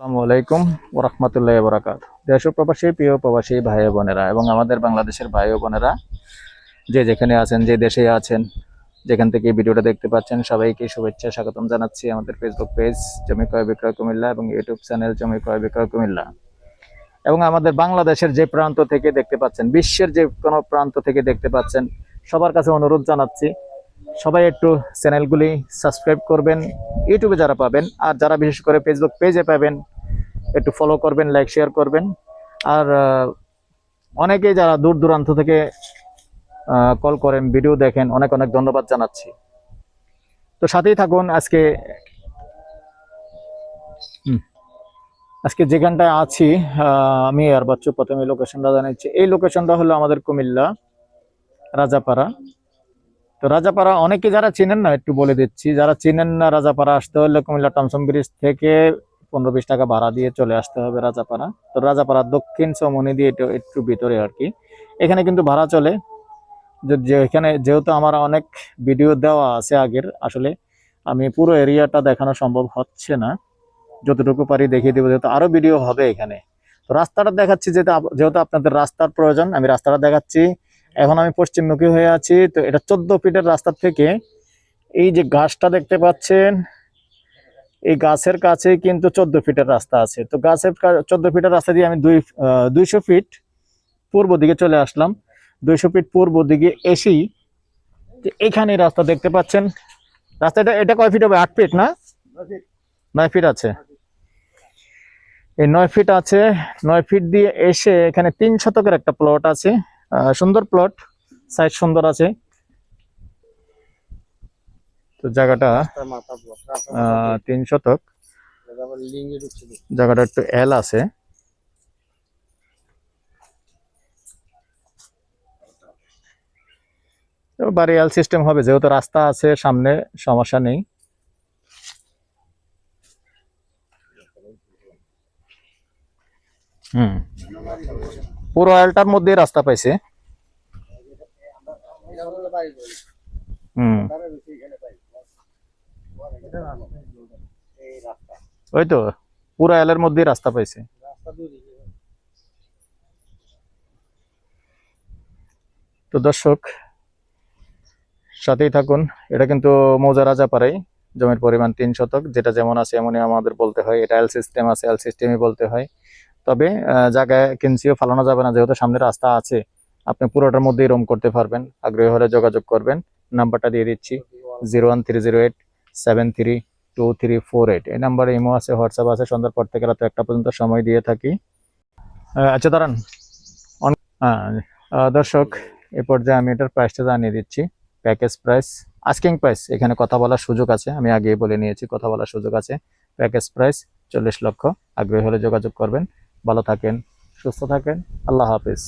আসসালামু আলাইকুম ওয়া রাহমাতুল্লাহি ওয়া বারাকাতুহু। দেশ ও প্রবাসী প্রিয় প্রবাসী ভাই ও বোনেরা এবং আমাদের বাংলাদেশের ভাই ও বোনেরা যে যেখানে আছেন, যে দেশে আছেন, যেখান থেকে এই ভিডিওটা দেখতে পাচ্ছেন, সবাইকে শুভেচ্ছা স্বাগতম জানাচ্ছি আমাদের ফেসবুক পেজ জমি ক্রয় বিক্রয় কুমিল্লা এবং ইউটিউব চ্যানেল জমি ক্রয় বিক্রয় কুমিল্লা। এবং আমাদের বাংলাদেশের যে প্রান্ত থেকে দেখতে পাচ্ছেন, বিশ্বের যে কোনো প্রান্ত থেকে দেখতে পাচ্ছেন, সবার কাছে অনুরোধ জানাচ্ছি সবাই একটু চ্যানেলগুলি সাবস্ক্রাইব করবেন, ইউটিউবে যারা পাবেন, আর যারা বিশেষ করে ফেসবুক পেজে পাবেন একটু ফলো করবেন, লাইক শেয়ার করবেন। আর অনেকেই যারা দূর দূরান্ত থেকে কল করেন, ভিডিও দেখেন, অনেক অনেক ধন্যবাদ জানাচ্ছি। তো সাথেই থাকুন। আজকে যেখানটায় আছি, আমি আর বাচ্চু প্রথমে লোকেশনটা জানাচ্ছি। এই লোকেশনটা হলো আমাদের কুমিল্লা রাজাপাড়া। তো রাজাপাড়া অনেকে যারা চিনেন না, একটু বলে দিচ্ছি, যারা চিনেন না, রাজাপাড়া আসতে হলে কুমিল্লা টমসম ব্রিজ থেকে 15-20 টাকা ভাড়া দিয়ে চলে আসতে হবে রাজাপাড়া। তো রাজাপাড়া দক্ষিণ চৌমনি দিয়ে একটু ভিতরে আর কি, এখানে কিন্তু ভাড়া চলে। এখানে যেহেতু আমার অনেক ভিডিও দেওয়া আছে আগের, আসলে আমি পুরো এরিয়াটা দেখানো সম্ভব হচ্ছে না, যতটুকু পারি দেখিয়ে দেবো, যেহেতু আরো ভিডিও হবে এখানে। তো রাস্তাটা দেখাচ্ছি, যেহেতু আপনাদের রাস্তার প্রয়োজন, আমি রাস্তাটা দেখাচ্ছি। এখন আমি পশ্চিমমুখী হয়ে আছি। তো এটা 14 ফিটের রাস্তা থেকে এই যে গাছটা দেখতে পাচ্ছেন, এই গাছের কাছে কিন্তু 14 ফিটের রাস্তা আছে। তো গাছের 14 ফিটের রাস্তা দিয়ে আমি 200 ফিট পূর্ব দিকে চলে আসলাম। 200 ফিট পূর্ব দিকে এসেই এখানে রাস্তা দেখতে পাচ্ছেন। রাস্তাটা এটা কয় ফিট হবে? 8 ফিট না? 9 ফিট আছে। এই 9 ফিট আছে। 9 ফিট দিয়ে এসে এখানে 3 শতকের একটা প্লট আছে, সুন্দর প্লট, সাইজ সুন্দর আছে। তো জায়গাটা 3 শতক, জায়গাটা একটু এল আছে। তো বাড়ি এল সিস্টেম হবে, যেহেতু রাস্তা আছে সামনে, সমস্যা নেই। পুরো এলটার মধ্যে রাস্তা পাইছে। ওই তো পুরো এলের মধ্যে রাস্তা পাইছে। তো দর্শক সাথেই থাকুন। এটা কিন্তু মৌজা রাজাপাড়াই, জমির পরিমাণ 3 শতক, যেটা যেমন আছে এমনই আমাদের বলতে হয়। এটা এল সিস্টেম আছে, এল সিস্টেমই বলতে হয়। তবে জায়গায় কিনছিও ফালানো যাবে না, যেহেতু সামনে রাস্তা আছে। আপনি পুরোটার মধ্যেই রোম করতে পারবেন। আগ্রহী হলে যোগাযোগ করবেন। নাম্বারটা দিয়ে দিচ্ছি 01308732348। এই নাম্বারে ইমো আছে, হোয়াটসঅ্যাপ আছে। সন্ধ্যার পর থেকে রাত 1টা পর্যন্ত সময় দিয়ে থাকি। আচ্ছা দাঁড়ান। দর্শক এ পর্যায়ে আমি এটার প্রাইসটা জানিয়ে দিচ্ছি। প্যাকেজ প্রাইস, আস্কিং প্রাইস, এখানে কথা বলার সুযোগ আছে, আমি আগেই বলে নিয়েছি কথা বলার সুযোগ আছে। প্যাকেজ প্রাইস 40 লক্ষ। আগ্রহী হলে যোগাযোগ করবেন। ভালো থাকেন, সুস্থ থাকেন, আল্লাহ হাফিজ।